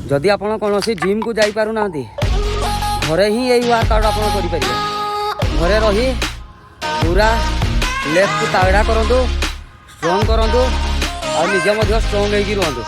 जदि आप कौन जिम को जाई पारु ना घरे ही यही वर्कआउट आप करें। घरे रही पूरा लेफ्ट को तागड़ा करूँ, स्ट्रॉन्ग करूँ और निजे स्ट्रॉन्ग होगी रुहतु।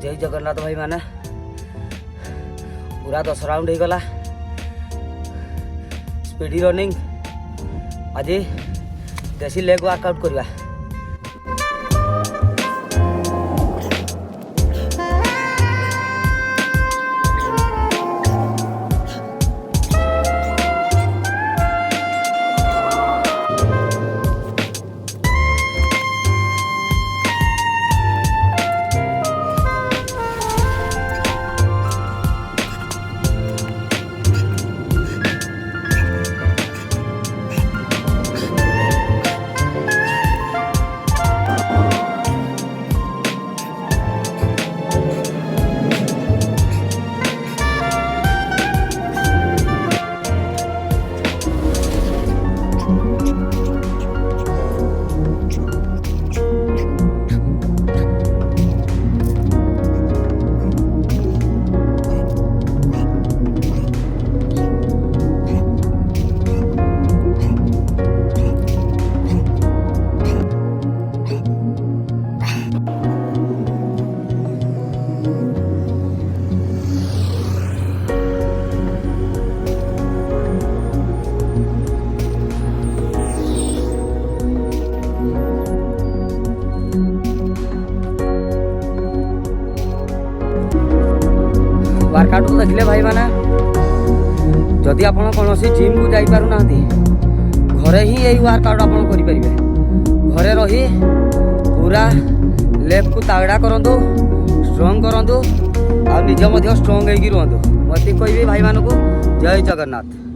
जय जगन्नाथ भाई माने पूरा 10 राउंड हो गला स्पीडी रनिंग। आज देसी लेग वर्कआउट करवा। वर्कआउट को देखिले भाई माने जदि आप कौन जिम को जाई पारु ना घरे ही यही वर्कआउट आप करें। घरे रही पूरा लेफ्ट को तागड़ा करूँ, स्ट्रॉन्ग करूँ और निजे स्ट्रॉन्ग होगी रुहतु। मत कह भाई मानक जय जगन्नाथ।